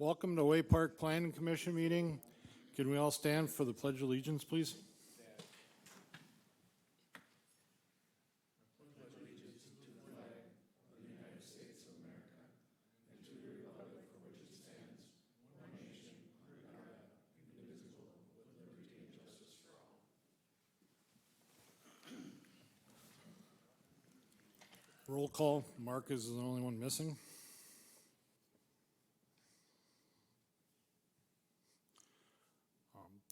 Welcome to Way Park Planning Commission meeting. Can we all stand for the Pledge of Allegiance, please? Roll call. Mark is the only one missing.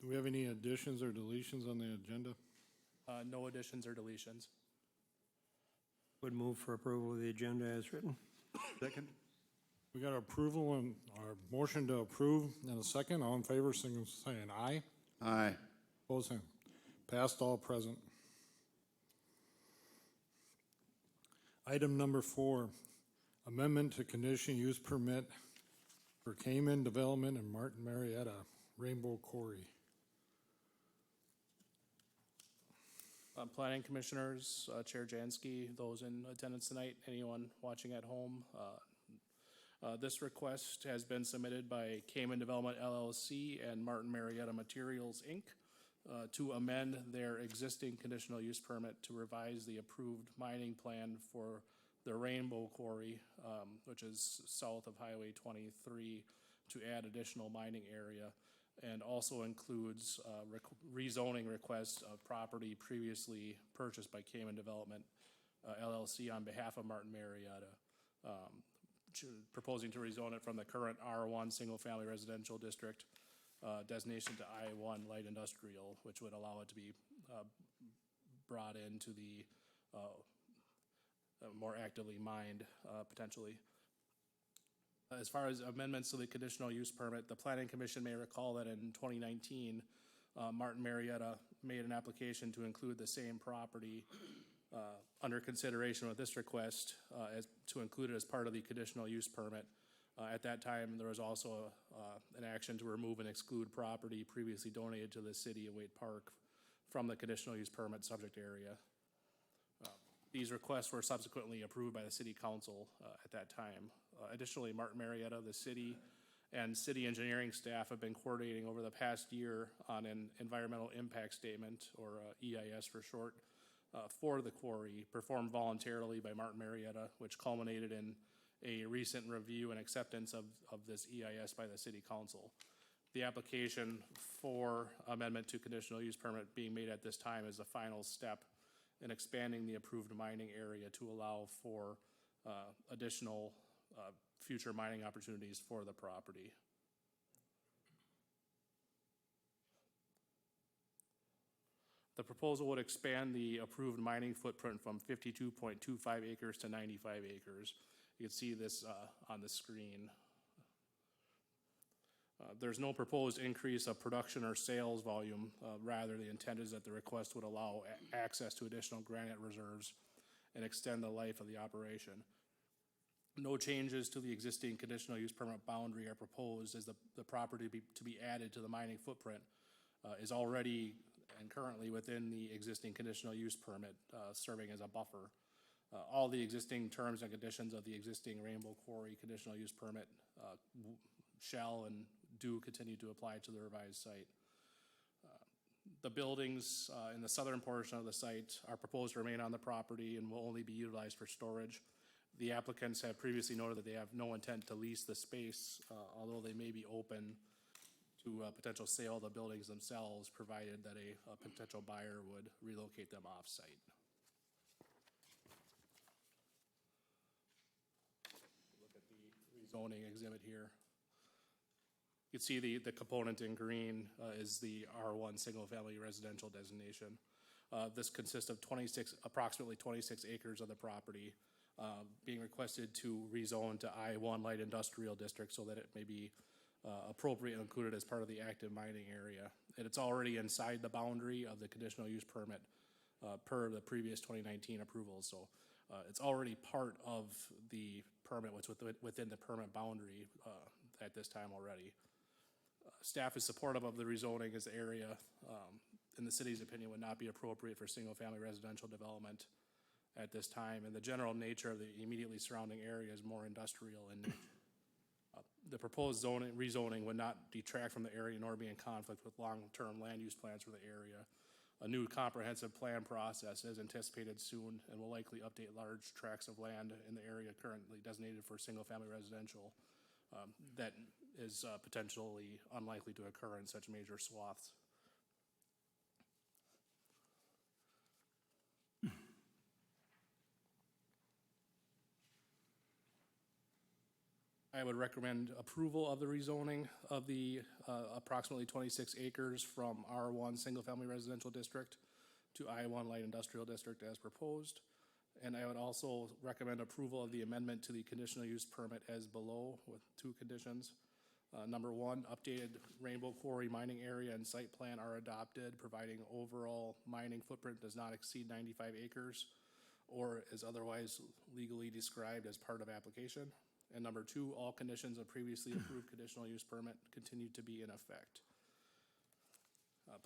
Do we have any additions or deletions on the agenda? No additions or deletions. Would move for approval of the agenda as written. Second? We got approval and our motion to approve in a second. All in favor, saying aye. Aye. Opposed, same. Passed, all present. Item number 4, amendment to conditional use permit for Cayman Development and Martin Marietta Rainbow Quarry. Planning Commissioners, Chair Jansky, those in attendance tonight, anyone watching at home. This request has been submitted by Cayman Development LLC and Martin Marietta Materials Inc. To amend their existing conditional use permit to revise the approved mining plan for the Rainbow Quarry, which is south of Highway 23, to add additional mining area, and also includes rezoning requests of property previously purchased by Cayman Development LLC on behalf of Martin Marietta, proposing to rezone it from the current R1 single-family residential district designation to I1 light industrial, which would allow it to be brought into the more actively mined potentially. As far as amendments to the conditional use permit, the Planning Commission may recall that in 2019, Martin Marietta made an application to include the same property under consideration with this request to include it as part of the conditional use permit. At that time, there was also an action to remove and exclude property previously donated to the city of Wade Park from the conditional use permit subject area. These requests were subsequently approved by the city council at that time. Additionally, Martin Marietta, the city, and city engineering staff have been coordinating over the past year on an environmental impact statement, or EIS for short, for the quarry, performed voluntarily by Martin Marietta, which culminated in a recent review and acceptance of this EIS by the city council. The application for amendment to conditional use permit being made at this time is the final step in expanding the approved mining area to allow for additional future mining opportunities for the property. The proposal would expand the approved mining footprint from 52.25 acres to 95 acres. You can see this on the screen. There's no proposed increase of production or sales volume. Rather, the intent is that the request would allow access to additional granite reserves and extend the life of the operation. No changes to the existing conditional use permit boundary are proposed, as the property to be added to the mining footprint is already and currently within the existing conditional use permit, serving as a buffer. All the existing terms and conditions of the existing Rainbow Quarry conditional use permit shall and do continue to apply to the revised site. The buildings in the southern portion of the site are proposed to remain on the property and will only be utilized for storage. The applicants have previously noted that they have no intent to lease the space, although they may be open to a potential sale of the buildings themselves, provided that a potential buyer would relocate them off-site. Look at the rezoning exhibit here. You can see the component in green is the R1 single-family residential designation. This consists of approximately 26 acres of the property being requested to rezone to I1 light industrial district so that it may be appropriate and included as part of the active mining area. And it's already inside the boundary of the conditional use permit per the previous 2019 approval. So it's already part of the permit, what's within the permit boundary at this time already. Staff is supportive of the rezoning, as the area, in the city's opinion, would not be appropriate for single-family residential development at this time, and the general nature of the immediately surrounding area is more industrial in nature. The proposed rezoning would not detract from the area nor be in conflict with long-term land use plans for the area. A new comprehensive plan process is anticipated soon and will likely update large tracts of land in the area currently designated for single-family residential that is potentially unlikely to occur in such major swaths. I would recommend approval of the rezoning of the approximately 26 acres from R1 Single Family Residential District to I1 Light Industrial District as proposed. And I would also recommend approval of the amendment to the conditional use permit as below with 2 conditions. Number 1, updated Rainbow Quarry mining area and site plan are adopted, providing overall mining footprint does not exceed 95 acres or is otherwise legally described as part of application. And number 2, all conditions of previously approved conditional use permit continue to be in effect.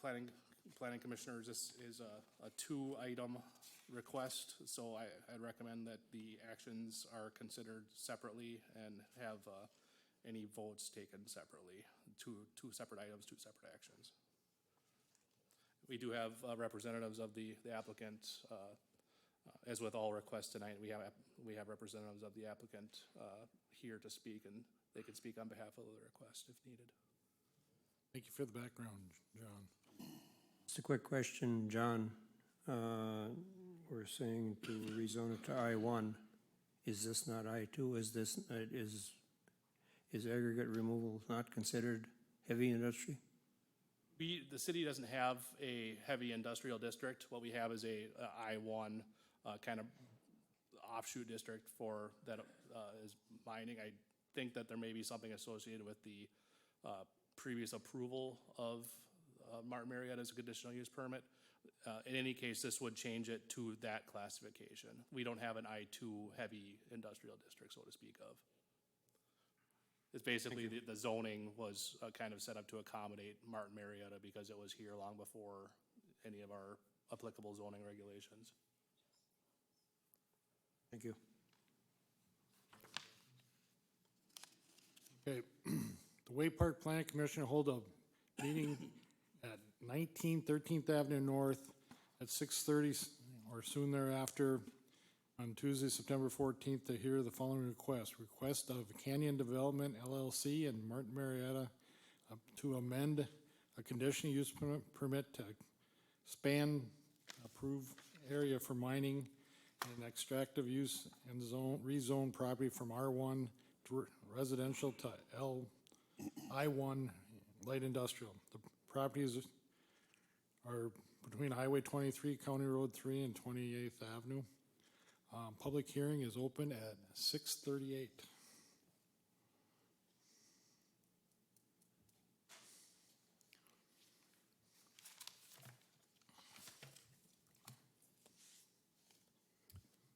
Planning commissioners, this is a 2-item request, so I'd recommend that the actions are considered separately and have any votes taken separately. Two separate items, 2 separate actions. We do have representatives of the applicant. As with all requests tonight, we have representatives of the applicant here to speak, and they can speak on behalf of the request if needed. Thank you for the background, John. Just a quick question, John. We're saying to rezone it to I1. Is this not I2? Is aggregate removal not considered heavy industry? The city doesn't have a heavy industrial district. What we have is a I1 kind of offshoot district for that is mining. I think that there may be something associated with the previous approval of Martin Marietta's conditional use permit. In any case, this would change it to that classification. We don't have an I2 heavy industrial district, so to speak of. It's basically the zoning was kind of set up to accommodate Martin Marietta because it was here long before any of our applicable zoning regulations. Thank you. Okay, the Way Park Planning Commission will hold a meeting at 13th Avenue North at 6:30 or soon thereafter on Tuesday, September 14th to hear the following request. Request of Canyon Development LLC and Martin Marietta to amend a conditional use permit to expand approved area for mining and extractive use and rezone property from R1 to residential to I1 light industrial. The properties are between Highway 23, County Road 3, and 28th Avenue. Public hearing is open at 6:38.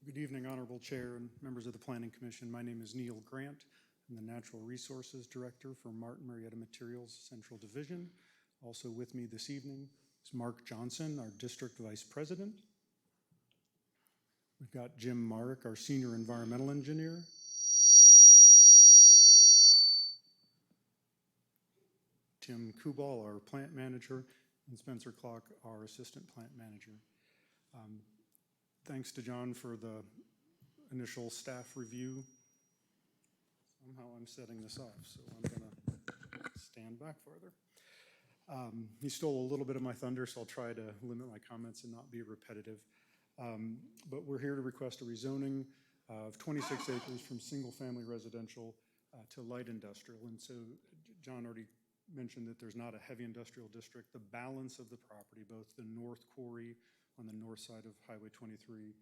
Good evening, Honorable Chair and members of the Planning Commission. My name is Neil Grant. I'm the Natural Resources Director for Martin Marietta Materials Central Division. Also with me this evening is Mark Johnson, our District Vice President. We've got Jim Mark, our Senior Environmental Engineer. Tim Kubal, our Plant Manager, and Spencer Clark, our Assistant Plant Manager. Thanks to John for the initial staff review. Somehow I'm setting this off, so I'm going to stand back farther. He stole a little bit of my thunder, so I'll try to limit my comments and not be repetitive. But we're here to request a rezoning of 26 acres from single-family residential to light industrial. And so John already mentioned that there's not a heavy industrial district. The balance of the property, both the North Quarry on the north side of Highway 23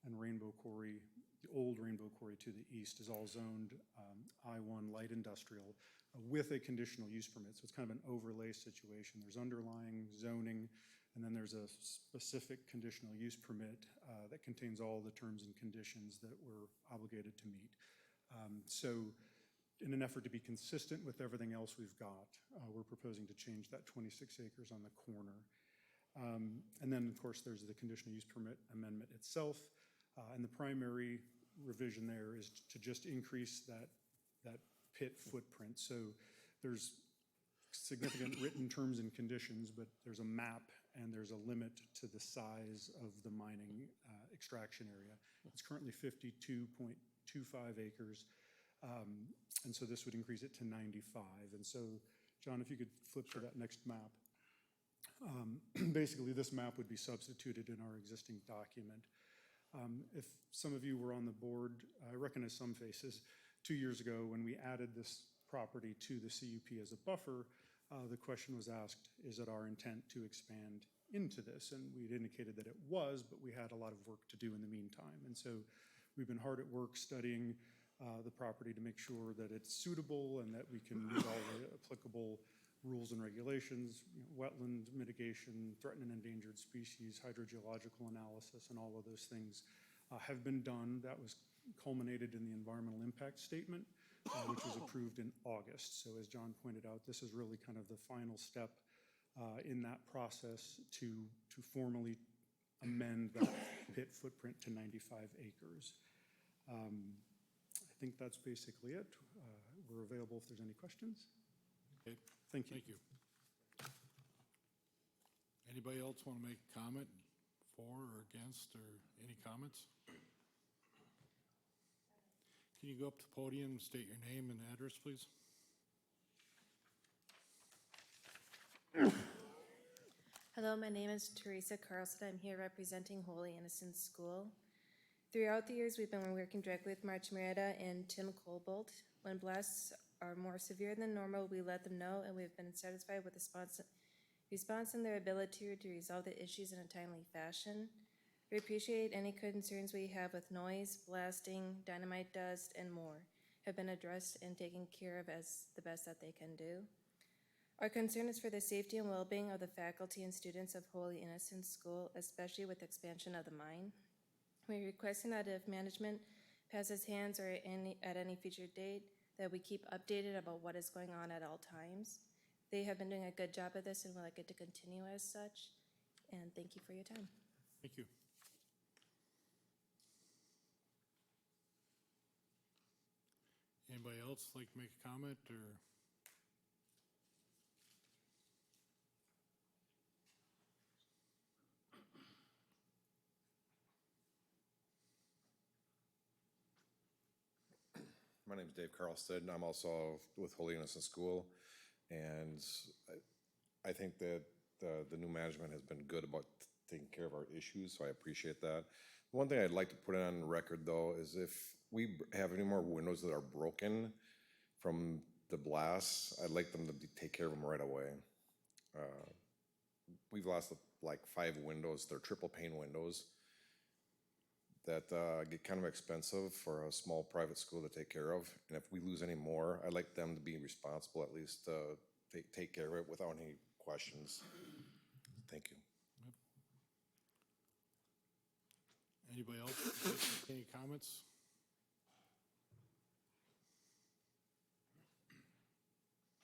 and Rainbow Quarry, the old Rainbow Quarry to the east, is all zoned I1 light industrial with a conditional use permit. So it's kind of an overlay situation. There's underlying zoning, and then there's a specific conditional use permit that contains all the terms and conditions that we're obligated to meet. So in an effort to be consistent with everything else we've got, we're proposing to change that 26 acres on the corner. And then, of course, there's the conditional use permit amendment itself. And the primary revision there is to just increase that pit footprint. So there's significant written terms and conditions, but there's a map and there's a limit to the size of the mining extraction area. It's currently 52.25 acres. And so this would increase it to 95. And so, John, if you could flip to that next map. Basically, this map would be substituted in our existing document. If some of you were on the board, I recognize some faces. 2 years ago, when we added this property to the CUP as a buffer, the question was asked, is it our intent to expand into this? And we'd indicated that it was, but we had a lot of work to do in the meantime. And so we've been hard at work studying the property to make sure that it's suitable and that we can meet all the applicable rules and regulations, wetland mitigation, threatened and endangered species, hydrogeological analysis, and all of those things have been done. That was culminated in the environmental impact statement, which was approved in August. So as John pointed out, this is really kind of the final step in that process to formally amend that pit footprint to 95 acres. I think that's basically it. We're available if there's any questions. Okay. Thank you. Thank you. Anybody else want to make a comment for or against, or any comments? Can you go up to the podium and state your name and address, please? Hello, my name is Teresa Carlson. I'm here representing Holy Innocents School. Throughout the years, we've been working directly with March Marietta and Tim Colbold. When blasts are more severe than normal, we let them know, and we've been satisfied with the response and their ability to resolve the issues in a timely fashion. We appreciate any concerns we have with noise, blasting, dynamite dust, and more have been addressed and taken care of as the best that they can do. Our concern is for the safety and well-being of the faculty and students of Holy Innocents School, especially with the expansion of the mine. We're requesting that if management passes hands or at any future date, that we keep updated about what is going on at all times. They have been doing a good job of this and would like it to continue as such. And thank you for your time. Thank you. Anybody else like to make a comment, or? My name is Dave Carlstead, and I'm also with Holy Innocents School. And I think that the new management has been good about taking care of our issues, so I appreciate that. One thing I'd like to put on record, though, is if we have any more windows that are broken from the blasts, I'd like them to take care of them right away. We've lost like 5 windows. They're triple pane windows that get kind of expensive for a small private school to take care of. And if we lose any more, I'd like them to be responsible, at least take care of it without any questions. Thank you. Anybody else? Any comments?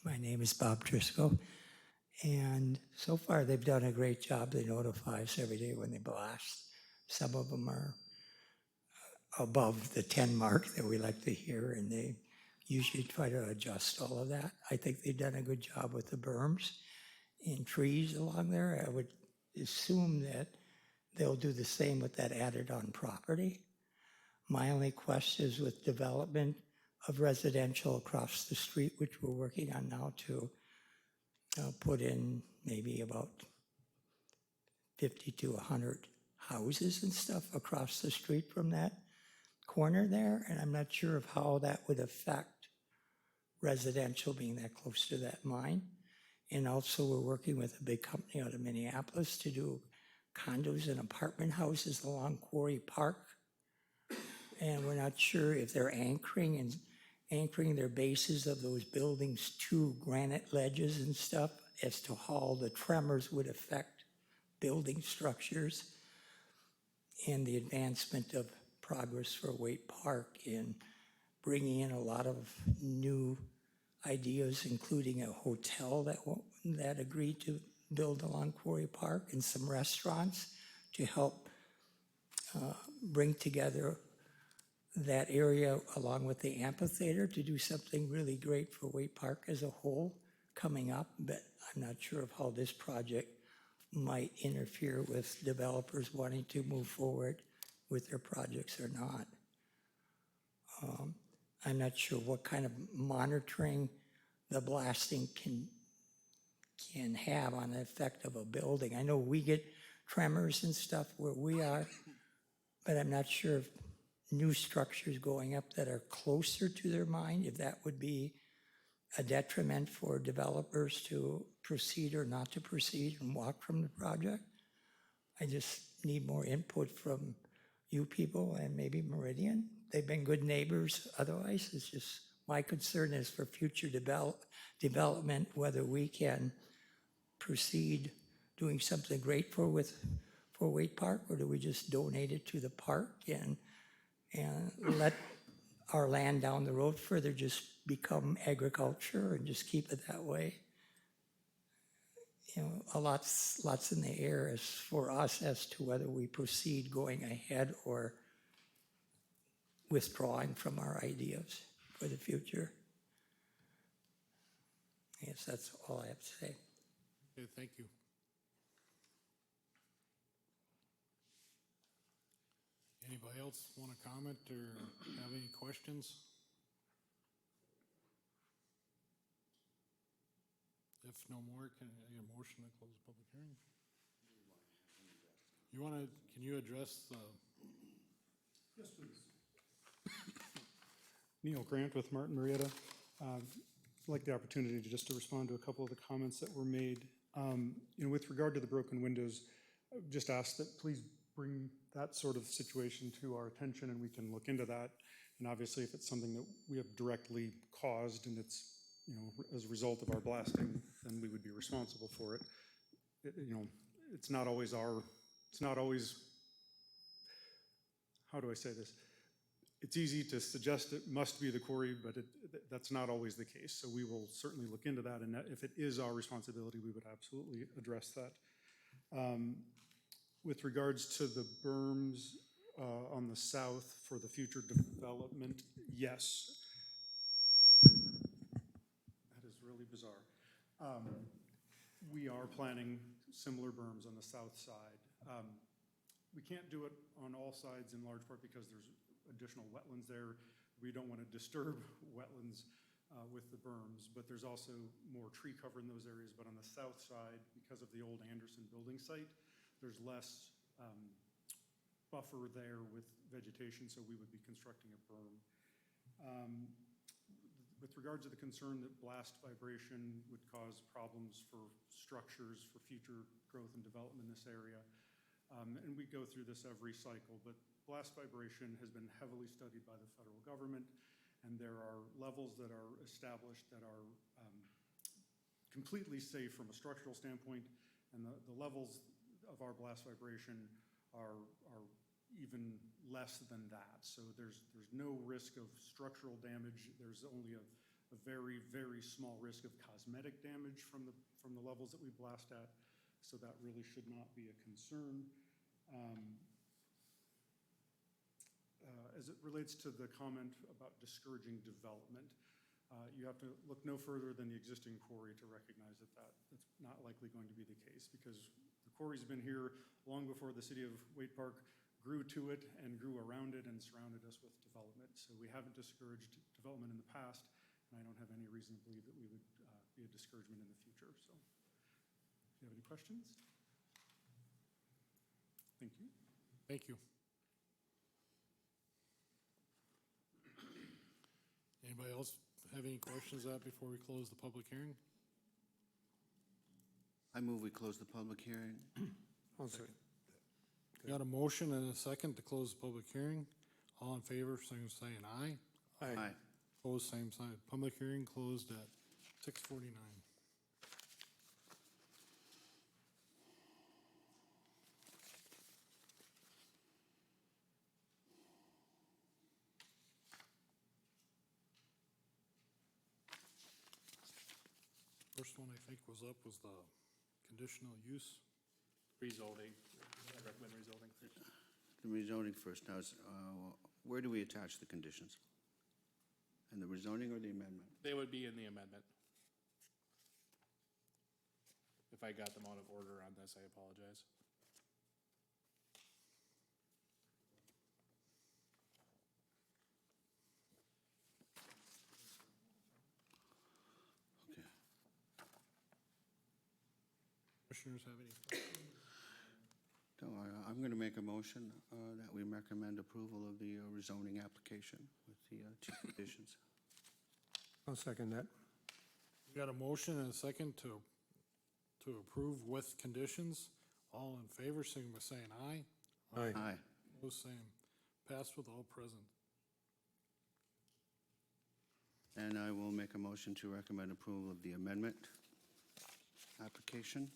My name is Bob Driscoll, and so far they've done a great job. They notify us every day when they blast. Some of them are above the 10 mark that we like to hear, and they usually try to adjust all of that. I think they've done a good job with the berms and trees along there. I would assume that they'll do the same with that added on property. My only question is with development of residential across the street, which we're working on now to put in maybe about 50 to 100 houses and stuff across the street from that corner there, and I'm not sure of how that would affect residential being that close to that mine. And also we're working with a big company out of Minneapolis to do condos and apartment houses along Quarry Park. And we're not sure if they're anchoring their bases of those buildings to granite ledges and stuff as to how the tremors would affect building structures and the advancement of progress for Waite Park in bringing in a lot of new ideas, including a hotel that agreed to build along Quarry Park and some restaurants to help bring together that area along with the amphitheater to do something really great for Waite Park as a whole coming up, but I'm not sure of how this project might interfere with developers wanting to move forward with their projects or not. I'm not sure what kind of monitoring the blasting can have on the effect of a building. I know we get tremors and stuff where we are, but I'm not sure if new structures going up that are closer to their mine, if that would be a detriment for developers to proceed or not to proceed and walk from the project. I just need more input from you people and maybe Meridian. They've been good neighbors otherwise. It's just, my concern is for future development, whether we can proceed doing something great for Waite Park, or do we just donate it to the park and let our land down the road further just become agriculture and just keep it that way? You know, a lot's in the air as for us as to whether we proceed going ahead or withdrawing from our ideas for the future. I guess that's all I have to say. Okay, thank you. Anybody else want to comment or have any questions? If no more, can I get a motion to close the public hearing? You want to, can you address the? Yes, please. Neil Grant with Martin Marietta. I'd like the opportunity to respond to a couple of the comments that were made. With regard to the broken windows, I would just ask that please bring that sort of situation to our attention and we can look into that. And obviously, if it's something that we have directly caused and it's, as a result of our blasting, then we would be responsible for it. It's not always how do I say this? It's easy to suggest it must be the quarry, but that's not always the case. So we will certainly look into that, and if it is our responsibility, we would absolutely address that. With regards to the berms on the south for the future development, yes. That is really bizarre. We are planning similar berms on the south side. We can't do it on all sides in large part because there's additional wetlands there. We don't want to disturb wetlands with the berms, but there's also more tree cover in those areas. But on the south side, because of the old Anderson building site, there's less buffer there with vegetation, so we would be constructing a berm. With regard to the concern that blast vibration would cause problems for structures for future growth and development in this area, and we go through this every cycle, but blast vibration has been heavily studied by the federal government, and there are levels that are established that are completely safe from a structural standpoint, and the levels of our blast vibration are even less than that. So there's no risk of structural damage. There's only a very, very small risk of cosmetic damage from the levels that we blast at. So that really should not be a concern. As it relates to the comment about discouraging development, you have to look no further than the existing quarry to recognize that that's not likely going to be the case, because the quarry's been here long before the city of Waite Park grew to it and grew around it and surrounded us with development. So we haven't discouraged development in the past, and I don't have any reason to believe that we would be a discouragement in the future. So if you have any questions? Thank you. Thank you. Anybody else have any questions before we close the public hearing? I move we close the public hearing. I'll second. Got a motion and a second to close the public hearing. All in favor, saying aye. Aye. Opposed, same side. Public hearing closed at 6:49. First one I think was the conditional use. Rezoning, I recommend rezoning. The rezoning first. Now, Where do we attach the conditions? In the rezoning or the amendment? They would be in the amendment. If I got them out of order on this, I apologize. Okay. Commissioners have any? No, I'm going to make a motion that we recommend approval of the rezoning application with the two conditions. I'll second that. We got a motion and a second to approve with conditions. All in favor, signify by saying aye. Aye. Aye. Opposed, same. Passed with all present. And I will make a motion to recommend approval of the amendment application.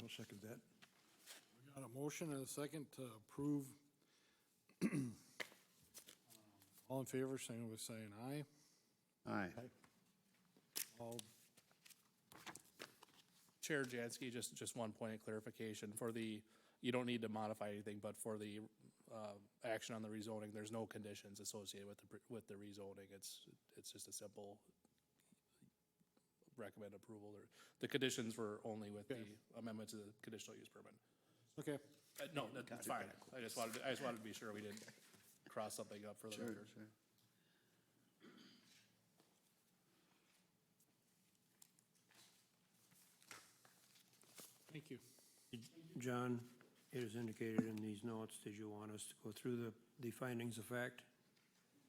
I'll second that. We got a motion and a second to approve. All in favor, signify by saying aye. Aye. All, Chair Jansky, just one point of clarification. For the, you don't need to modify anything, but for the action on the rezoning, there's no conditions associated with the rezoning. It's just a simple recommend approval. Or the conditions were only with the amendment to the conditional use permit. okay. No, that's fine. I just wanted to be sure we didn't cross something up for the Sure, record. sure. Thank you. John, it is indicated in these notes, did you want us to go through the findings of fact?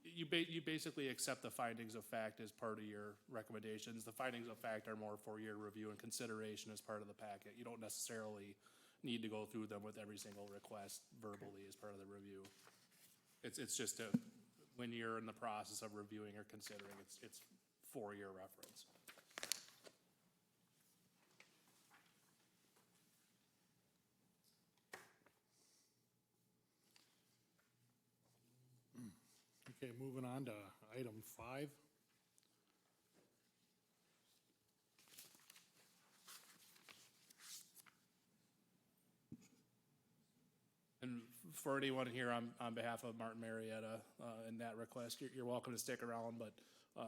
You basically accept the findings of fact as part of your recommendations. The findings of fact are more for your review and consideration as part of the packet. You don't necessarily need to go through them with every single request verbally as part of the review. It's just when you're in the process of reviewing or considering, it's for your reference. Okay, moving on to item 5. And for anyone here on behalf of Martin Marietta and that request, you're welcome to stick around, but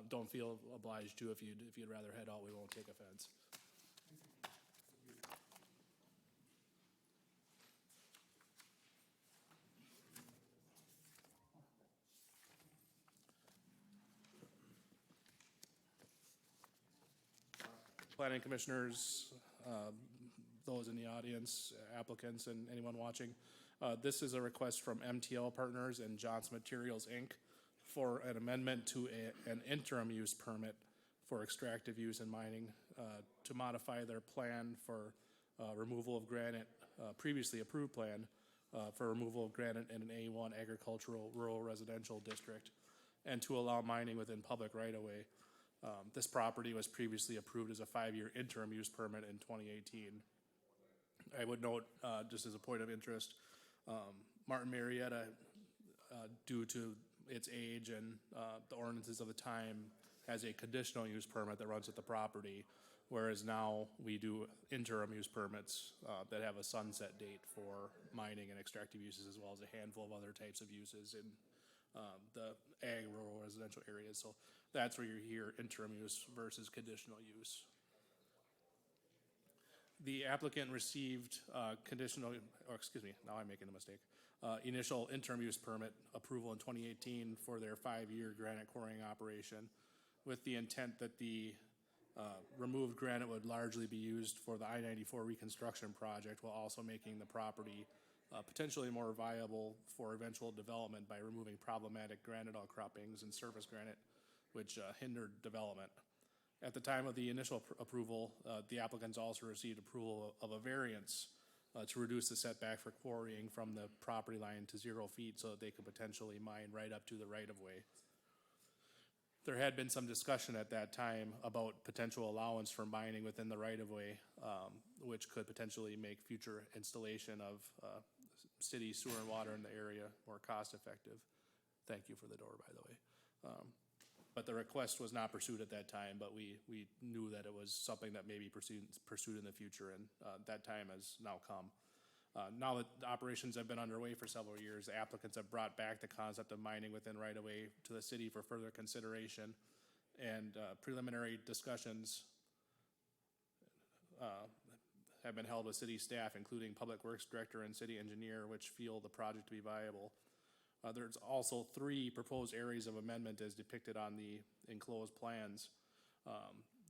don't feel obliged to. If you'd rather head out, we won't take offense. Planning commissioners, those in the audience, applicants, and anyone watching. This is a request from MTL Partners and Johnson Materials, Inc. for an amendment to an interim use permit for extractive use and mining to modify their plan for removal of granite, previously approved plan for removal of granite in an A1 agricultural rural residential district, and to allow mining within public right-of-way. This property was previously approved as a 5-year interim use permit in 2018. I would note, just as a point of interest, Martin Marietta, due to its age and the ordinances of the time, has a conditional use permit that runs with the property, whereas now we do interim use permits that have a sunset date for mining and extractive uses, as well as a handful of other types of uses in the ag rural residential areas. So that's where you hear interim use versus conditional use. The applicant received initial interim use permit approval in 2018 for their 5-year granite quarrying operation, with the intent that the removed granite would largely be used for the I-94 reconstruction project, while also making the property potentially more viable for eventual development by removing problematic granite outcroppings and surface granite, which hindered development. At the time of the initial approval, the applicants also received approval of a variance to reduce the setback for quarrying from the property line to 0 feet so that they could potentially mine right up to the right-of-way. There had been some discussion at that time about potential allowance for mining within the right-of-way, which could potentially make future installation of city sewer and water in the area more cost-effective. Thank you for the door, by the way. But the request was not pursued at that time, but we knew that it was something that may be pursued in the future, and that time has now come. Now that the operations have been underway for several years, the applicants have brought back the concept of mining within right-of-way to the city for further consideration. And preliminary discussions have been held with city staff, including Public Works Director and City Engineer, which feel the project to be viable. There's also 3 proposed areas of amendment as depicted on the enclosed plans,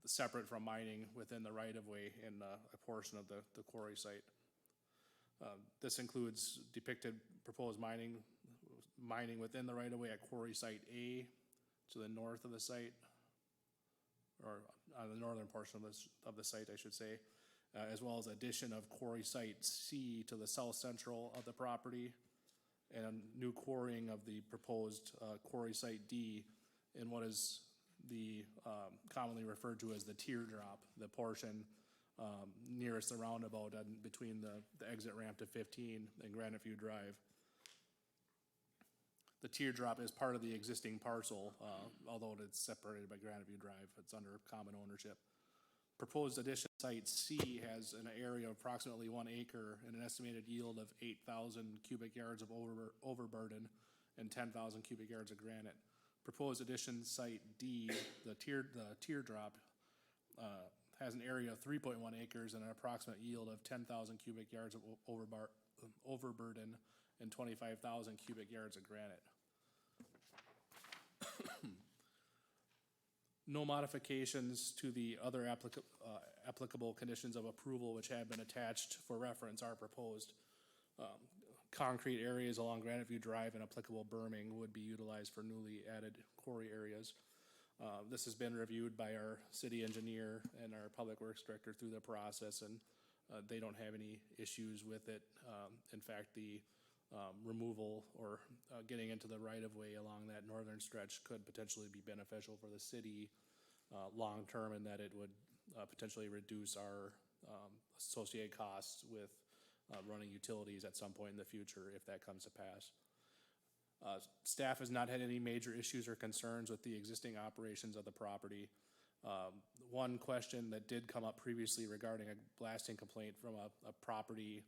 separate from mining within the right-of-way in a portion of the quarry site. This includes depicted proposed mining within the right-of-way at quarry site A to the north of the site, or on the northern portion of the site, I should say, as well as addition of quarry site C to the south central of the property, and a new quarrying of the proposed quarry site D in what is the commonly referred to as the teardrop, the portion nearest the roundabout between the exit ramp to 15 and Granite View Drive. The teardrop is part of the existing parcel, although it's separated by Granite View Drive. It's under common ownership. Proposed addition site C has an area of approximately 1 acre and an estimated yield of 8,000 cubic yards of overburden and 10,000 cubic yards of granite. Proposed addition site D, the teardrop, has an area of 3.1 acres and an approximate yield of 10,000 cubic yards of overburden and 25,000 cubic yards of granite. No modifications to the other applicable conditions of approval which have been attached for reference are proposed. Concrete areas along Granite View Drive and applicable berming would be utilized for newly added quarry areas. This has been reviewed by our city engineer and our public works director through the process, and they don't have any issues with it. In fact, the removal or getting into the right-of-way along that northern stretch could potentially be beneficial for the city long-term, in that it would potentially reduce our associated costs with running utilities at some point in the future if that comes to pass. Staff has not had any major issues or concerns with the existing operations of the property. One question that did come up previously regarding a blasting complaint from a property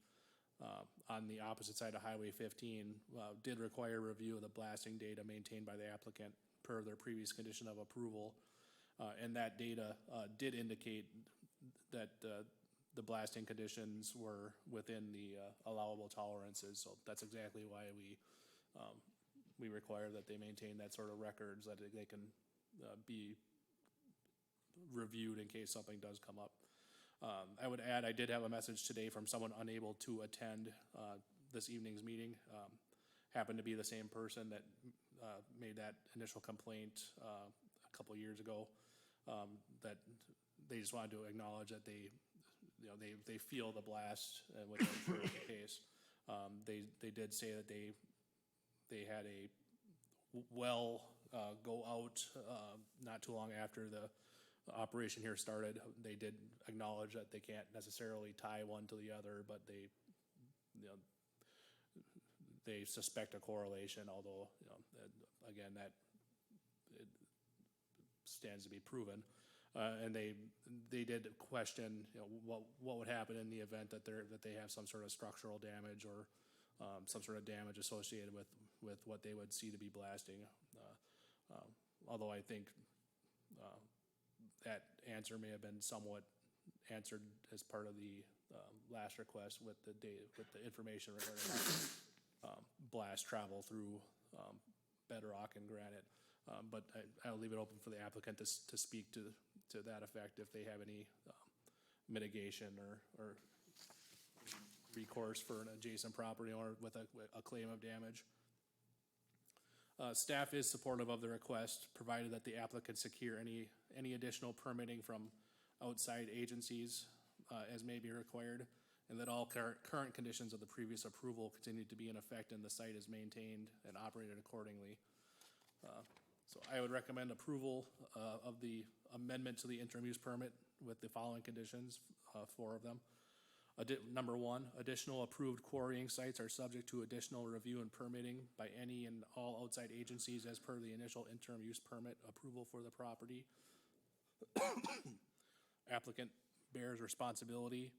on the opposite side of Highway 15 did require review of the blasting data maintained by the applicant per their previous condition of approval. And that data did indicate that the blasting conditions were within the allowable tolerances. So that's exactly why we require that they maintain that sort of records, that they can be reviewed in case something does come up. I would add, I did have a message today from someone unable to attend this evening's meeting. Happened to be the same person that made that initial complaint a couple years ago. That they just wanted to acknowledge that they feel the blast, which I'm sure is the case. They did say that they had a well go out not too long after the operation here started. They did acknowledge that they can't necessarily tie one to the other, but they suspect a correlation, although again, that it stands to be proven. And they did question what would happen in the event that they have some sort of structural damage or some sort of damage associated with what they would see to be blasting. Although I think that answer may have been somewhat answered as part of the last request with the information regarding blast travel through bedrock and granite. But I'll leave it open for the applicant to speak to that effect if they have any mitigation or recourse for an adjacent property owner with a claim of damage. Staff is supportive of the request, provided that the applicant secure any additional permitting from outside agencies as may be required, and that all current conditions of the previous approval continue to be in effect and the site is maintained and operated accordingly. So I would recommend approval of the amendment to the interim use permit with the following conditions, 4 of them. Number 1, additional approved quarrying sites are subject to additional review and permitting by any and all outside agencies as per the initial interim use permit approval for the property. Applicant bears responsibility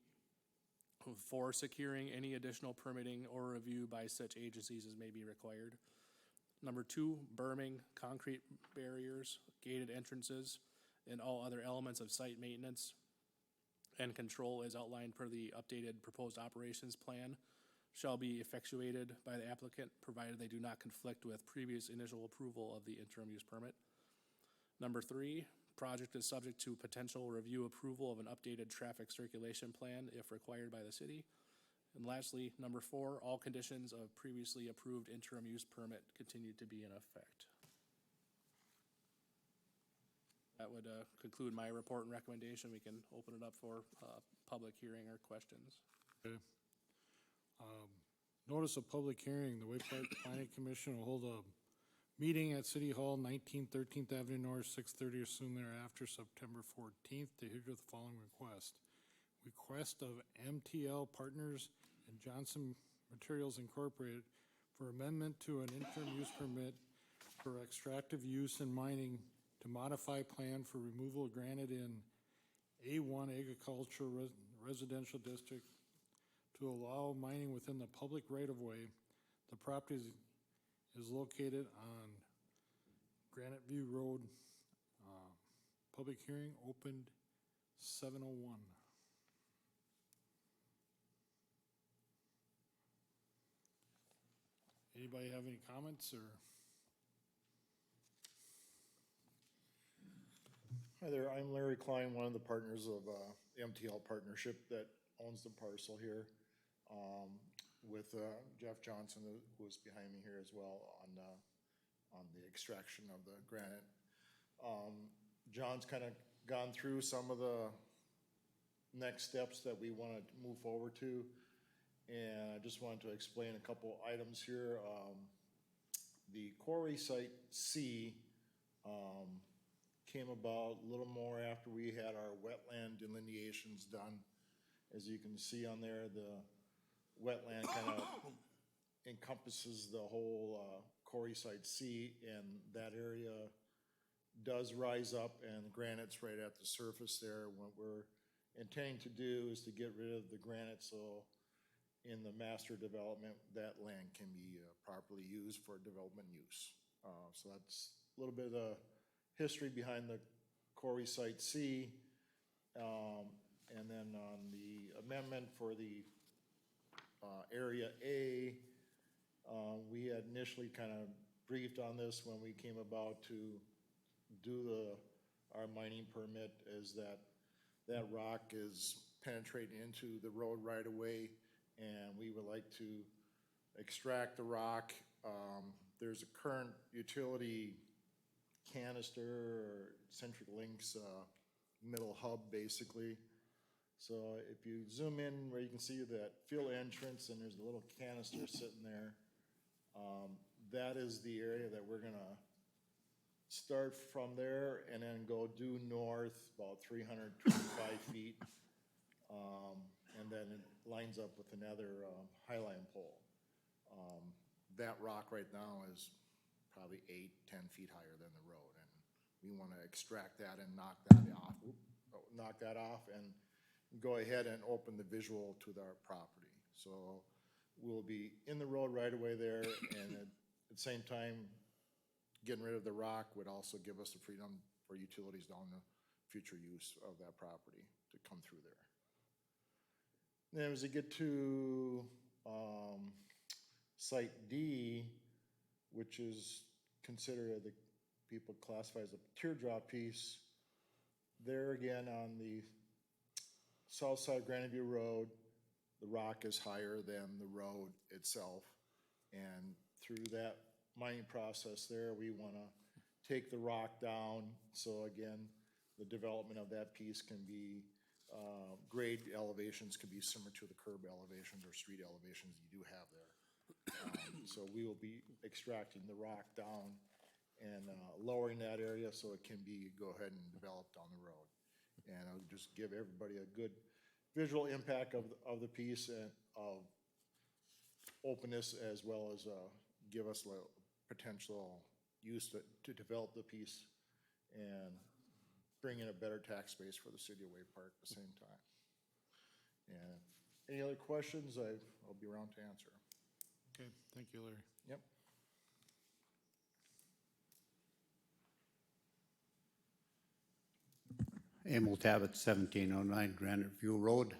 for securing any additional permitting or review by such agencies as may be required. Number 2, berming, concrete barriers, gated entrances, and all other elements of site maintenance and control as outlined per the updated proposed operations plan shall be effectuated by the applicant, provided they do not conflict with previous initial approval of the interim use permit. Number 3, project is subject to potential review approval of an updated traffic circulation plan if required by the city. And lastly, number 4, all conditions of previously approved interim use permit continue to be in effect. That would conclude my report and recommendation. We can open it up for public hearing or questions. Okay. Notice of public hearing, the Way Park Planning Commission will hold a meeting at City Hall, 13th Avenue North, 6:30 or soon thereafter, September 14th, to hear the following request. Request of MTL Partners and Johnson Materials Incorporated for amendment to an interim use permit for extractive use and mining to modify plan for removal granted in A1 Agricultural Residential District to allow mining within the public right-of-way. The property is located on Granite View Road. Public hearing opened 7:01. Anybody have any comments or? Hi there, I'm Larry Klein, one of the partners of the MTL partnership that owns the parcel here, with Jeff Johnson, who was behind me here as well on the extraction of the granite. John's kind of gone through some of the next steps that we want to move forward to, and I just wanted to explain a couple items here. The quarry site C came about a little more after we had our wetland delineations done. As you can see on there, the wetland kind of encompasses the whole quarry site C, and that area does rise up, and granite's right at the surface there. What we're intending to do is to get rid of the granite, so in the master development, that land can be properly used for development use. So that's a little bit of the history behind the quarry site C. And then on the amendment for the area A, we had initially kind of briefed on this when we came about to do our mining permit, is that rock is penetrating into the road right away, and we would like to extract the rock. There's a current utility canister or Centric Links middle hub, basically. So if you zoom in where you can see that fill entrance and there's a little canister sitting there, that is the area that we're gonna start from there and then go due north about 325 feet. And then it lines up with another highline pole. That rock right now is probably 8-10 feet higher than the road, and we want to extract that and knock that off and go ahead and open the visual to our property. So we'll be in the road right away there, and at the same time, getting rid of the rock would also give us the freedom for utilities down the future use of that property to come through there. Then as we get to Site D, which is considered, the people classify as a teardrop piece, there again on the south side of Granite View Road, the rock is higher than the road itself. And through that mining process there, we want to take the rock down. So again, the development of that piece can be, grade elevations can be similar to the curb elevations or street elevations you do have there. So we will be extracting the rock down and lowering that area so it can be, go ahead and develop down the road. And I'll just give everybody a good visual impact of the piece and of openness, as well as give us potential use to develop the piece and bring in a better tax base for the city of Way Park at the same time. And Any other questions? I'll be around to answer. Okay, thank you, Larry. Yep. Emil Tabbitt, 1709 Granite View Road.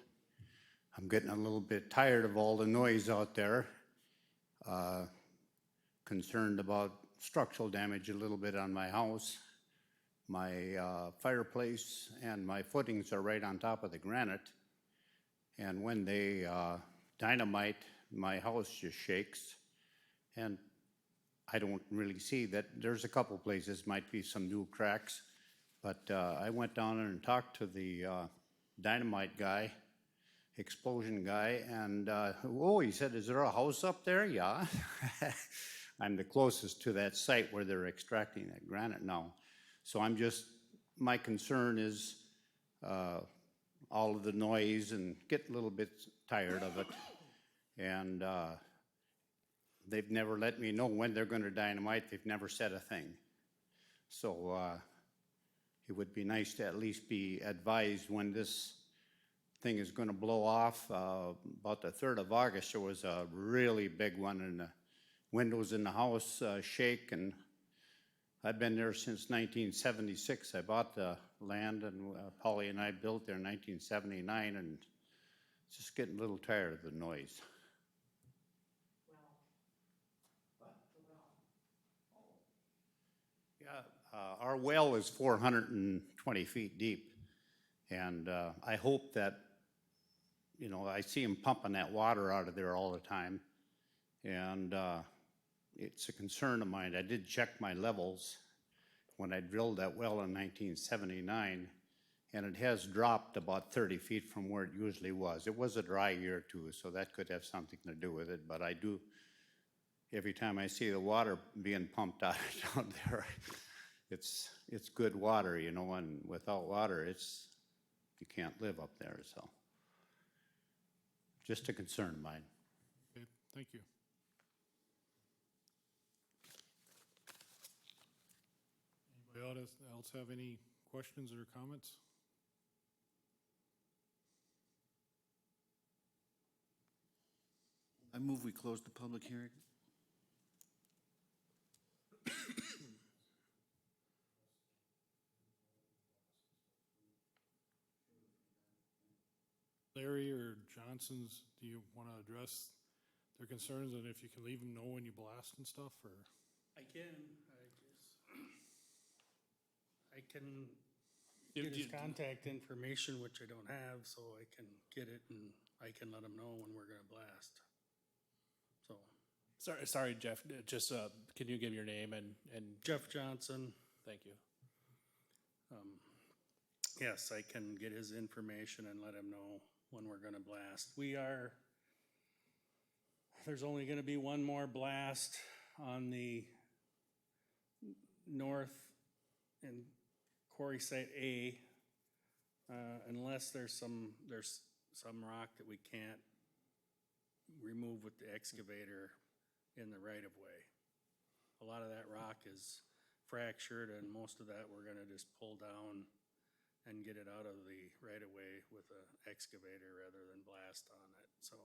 I'm getting a little bit tired of all the noise out there. Concerned about structural damage a little bit on my house. My fireplace and my footings are right on top of the granite. And when they dynamite, my house just shakes. And I don't really see that. There's a couple places, might be some new cracks. But I went down there and talked to the dynamite guy, explosion guy, and he said, is there a house up there? Yeah. I'm the closest to that site where they're extracting that granite now. So my concern is all of the noise and get a little bit tired of it. And they've never let me know when they're gonna dynamite. They've never said a thing. So it would be nice to at least be advised when this thing is gonna blow off. About the 3rd of August, there was a really big one, and the windows in the house shake, and I've been there since 1976. I bought the land, and Polly and I built there in 1979, and just getting a little tired of the noise. Yeah, our well is 420 feet deep, and I hope that, I see them pumping that water out of there all the time, and it's a concern of mine. I did check my levels when I drilled that well in 1979, and it has dropped about 30 feet from where it usually was. It was a dry year too, so that could have something to do with it, but I do, every time I see the water being pumped out down there, it's good water, and without water, you can't live up there, so. Just a concern of mine. Okay, thank you. Anybody else have any questions or comments? I move we close the public hearing. Larry or Johnson's, do you want to address their concerns, and if you can leave them know when you blast and stuff, or? I can get his contact information, which I don't have, so I can get it and I can let him know when we're gonna blast. So, Sorry, Jeff, just, can you give your name and, Jeff Johnson, thank you. yes, I can get his information and let him know when we're gonna blast. There's only gonna be one more blast on the north in quarry site A, unless there's some rock that we can't remove with the excavator in the right of way. A lot of that rock is fractured, and most of that we're gonna just pull down and get it out of the right of way with an excavator rather than blast on it. So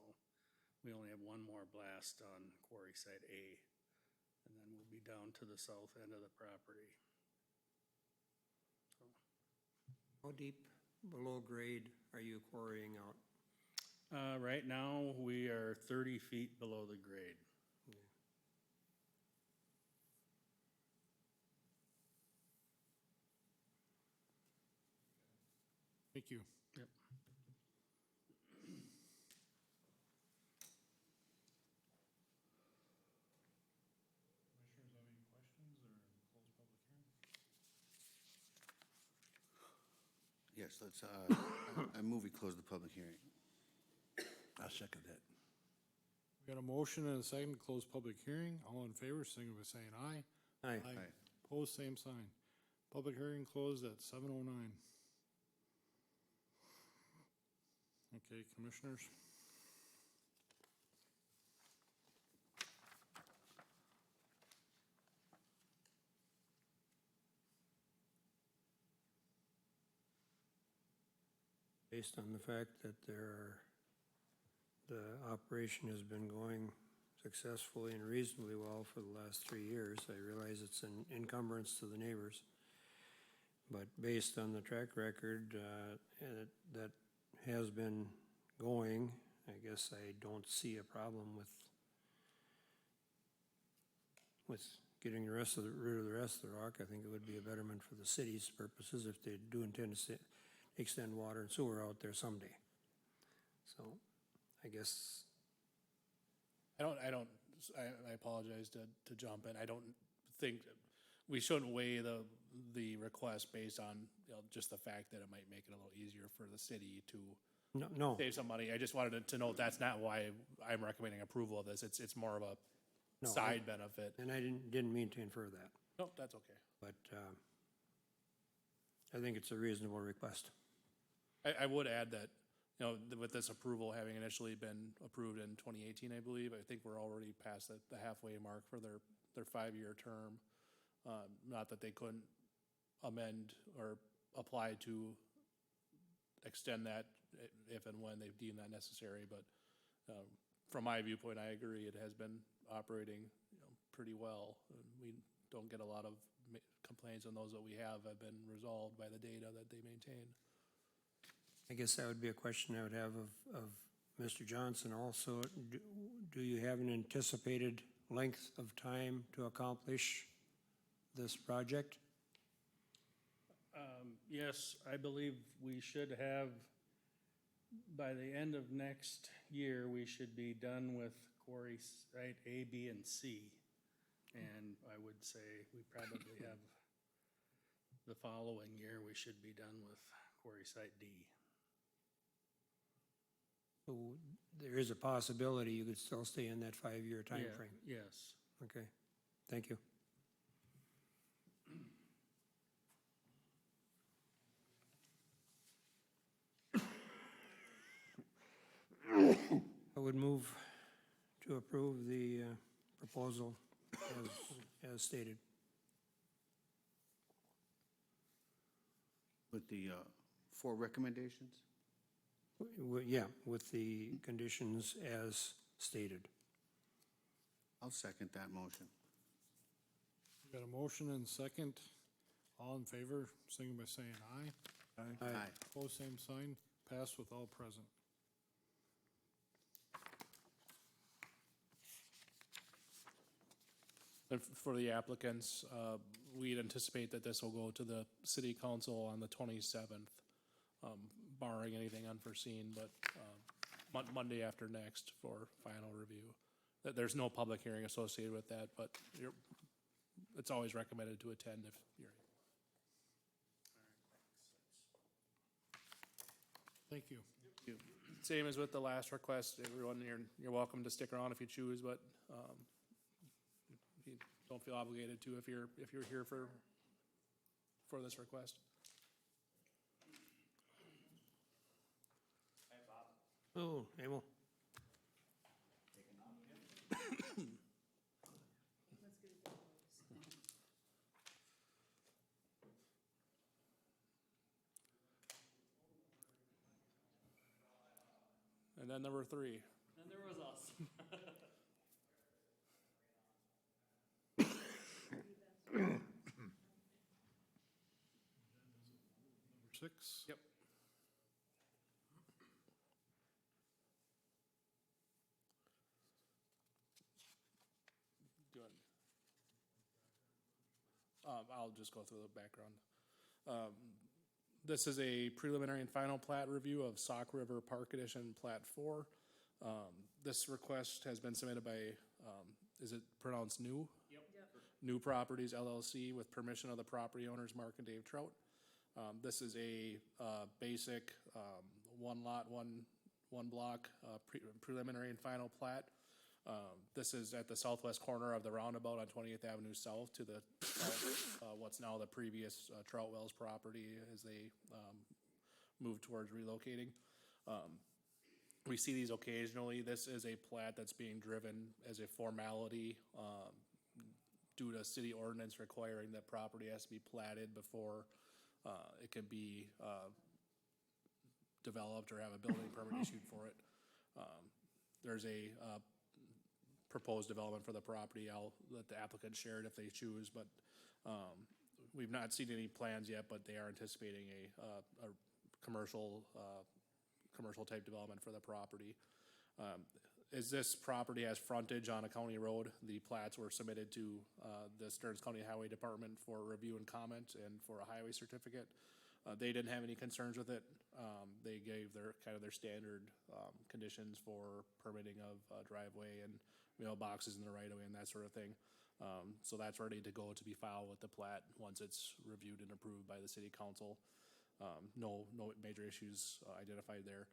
we only have one more blast on quarry site A, and then we'll be down to the south end of the property. How deep below grade are you quarrying out? Right now, we are 30 feet below the grade. Thank you. Yep. Commissioners have any questions or close public hearing? Yes, let's, I move we close the public hearing. I'll second that. We got a motion and a second to close public hearing. All in favor, signify by saying aye. Aye. Aye. Opposed, same sign. Public hearing closed at 7:09. Okay, commissioners. Based on the fact that there are the operation has been going successfully and reasonably well for the last 3 years. I realize it's an encumbrance to the neighbors. But based on the track record, that has been going, I guess I don't see a problem with getting rid of the rest of the rock. I think it would be a betterment for the city's purposes if they do intend to extend water and sewer out there someday. So, I guess, I apologize to jump in. I don't think, we shouldn't weigh the request based on, just the fact that it might make it a little easier for the city to no, save some money. I just wanted to note that's not why I'm recommending approval of this. It's more of a No, side benefit. and I didn't mean to infer that, No, that's okay. but I think it's a reasonable request. I would add that, with this approval having initially been approved in 2018, I believe, I think we're already past the halfway mark for their 5-year term. Not that they couldn't amend or apply to extend that if and when they deem that necessary, but from my viewpoint, I agree, it has been operating pretty well. And we don't get a lot of complaints, and those that we have been resolved by the data that they maintain. I guess that would be a question I would have of Mr. Johnson also. Do you have an anticipated length of time to accomplish this project? Yes, I believe we should have, by the end of next year, we should be done with quarry site A, B, and C. And I would say we probably have the following year, we should be done with quarry site D. So there is a possibility you could still stay in that 5-year time Yeah, frame. yes. Okay, thank you. I would move to approve the proposal as stated. With the 4 recommendations? Yeah, with the conditions as stated. I'll second that motion. Got a motion and second. All in favor, signify by saying aye. Aye. Opposed, same sign. Passed with all present. And for the applicants, we'd anticipate that this will go to the city council on the 27th, barring anything unforeseen, but Monday after next for final review. There's no public hearing associated with that, but it's always recommended to attend if you're. Thank you. Same as with the last request, everyone, you're welcome to stick around if you choose, but you don't feel obligated to if you're here for this request. Oh, Abel. And then number 3. And there was us. Number 6. Yep. Do you want- I'll just go through the background. This is a preliminary and final plat review of Sauk River Park Edition Plat 4. This request has been submitted by, is it pronounced New? Yep. New Properties LLC with permission of the property owners, Mark and Dave Trout. This is a basic 1 lot, 1 block preliminary and final plat. This is at the southwest corner of the roundabout on 20th Avenue South to the south, what's now the previous Trout Wells property as they move towards relocating. We see these occasionally. This is a plat that's being driven as a formality due to city ordinance requiring that property has to be platted before it can be developed or have a building permit issued for it. there's a proposed development for the property. I'll let the applicant share it if they choose, but we've not seen any plans yet, but they are anticipating a commercial type development for the property. As this property has frontage on a county road, the plats were submitted to the Stearns County Highway Department for review and comment and for a highway certificate. They didn't have any concerns with it. They gave their standard conditions for permitting of driveway and mailboxes in the right of way and that sort of thing. So that's ready to go to be filed with the plat once it's reviewed and approved by the city council. No major issues identified there.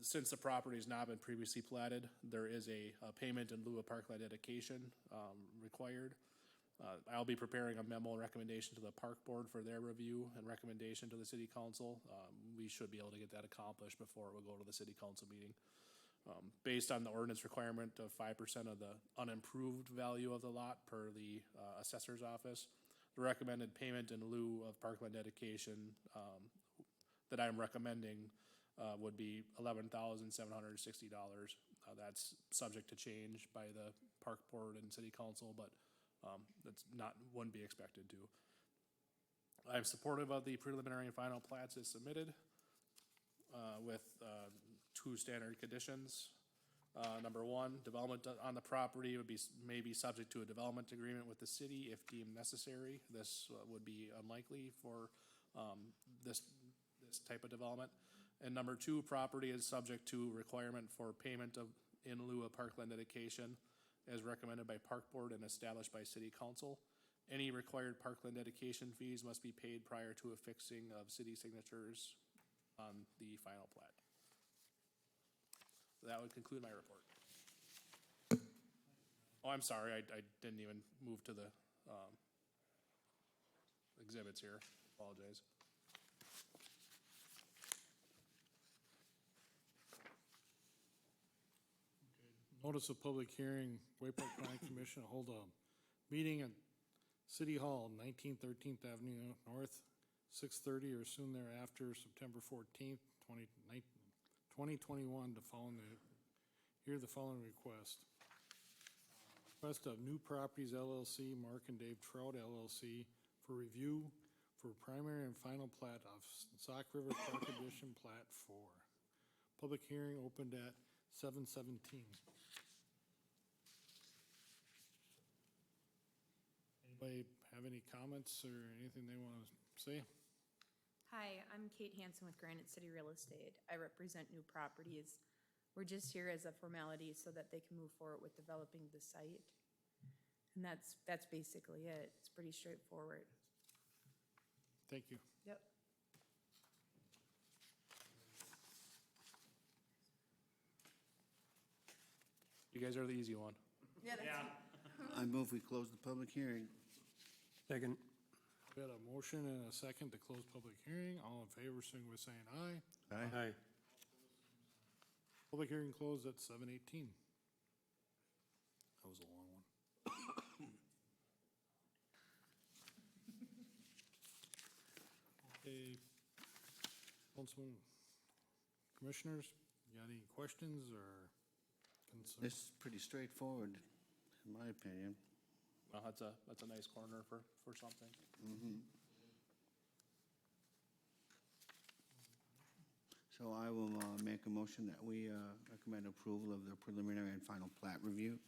Since the property has not been previously platted, there is a payment in lieu of parkland dedication required. I'll be preparing a memo and recommendation to the park board for their review and recommendation to the city council. We should be able to get that accomplished before it will go to the city council meeting. Based on the ordinance requirement of 5% of the unimproved value of the lot per the assessor's office, the recommended payment in lieu of parkland dedication that I'm recommending would be $11,760. That's subject to change by the park board and city council, but wouldn't be expected to. I'm supportive of the preliminary and final plats as submitted with two standard conditions. Number one, development on the property may be subject to a development agreement with the city if deemed necessary. This would be unlikely for this type of development. And number two, property is subject to requirement for payment in lieu of parkland dedication as recommended by park board and established by city council. Any required parkland dedication fees must be paid prior to affixing of city signatures on the final plat. That would conclude my report. Oh, I'm sorry, I didn't even move to the exhibits here. Apologize. Notice of public hearing, Way Park Planning Commission hold a meeting at City Hall, 1913th Avenue North, 6:30 or soon thereafter, September 14th, 2021, to hear the following request. Request of New Properties LLC, Mark and Dave Trout LLC, for review for primary and final plat of Sauk River Park Edition Plat 4. Public hearing opened at 7:17. Anybody have any comments or anything they want to say? Hi, I'm Kate Hansen with Granite City Real Estate. I represent New Properties. We're just here as a formality so that they can move forward with developing the site. And that's basically it. It's pretty straightforward. Thank you. Yep. You guys are the easy one. Yeah, I move we close the public hearing. Second. We had a motion and a second to close public hearing. All in favor, signify by saying aye. Aye. Public hearing closed at 7:18. That was a long one. Okay, Councilman, Commissioners, you got any questions or concerns? This is pretty straightforward, in my opinion. Well, that's a nice corner for something. So I will make a motion that we recommend approval of the preliminary and final plat review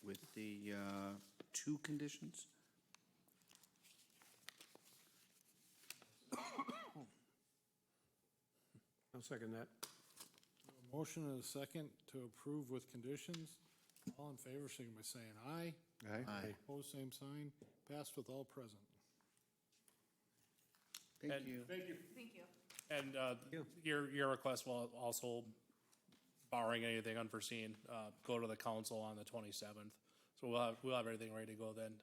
with the two conditions. I'll second that. Motion and a second to approve with conditions. All in favor, signify by saying aye. Aye. Opposed, same sign. Passed with all present. Thank you. Thank you. Thank you. And your request will also, barring anything unforeseen, go to the council on the 27th. So we'll have everything ready to go then.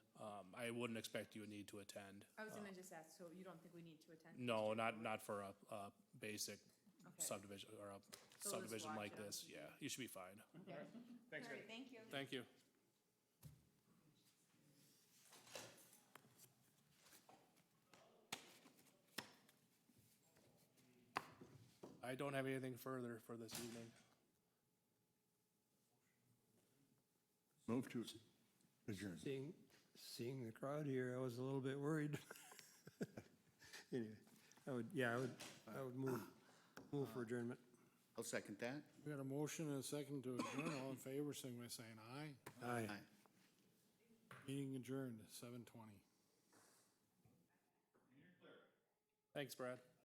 I wouldn't expect you would need to attend. I was gonna just ask, so you don't think we need to attend? No, not for a basic Okay. subdivision or a So we'll just subdivision watch like it on this. TV. Yeah, you should be fine. Okay. Thanks, All guys. right, thank you. Thank you. I don't have anything further for this evening. Move to adjourn. Seeing the crowd here, I was a little bit worried. Anyway, I would move for adjournment. I'll second that. We got a motion and a second to adjourn. All in favor, sing by saying aye. Aye. Meeting adjourned, 7:20. Thanks, Brad.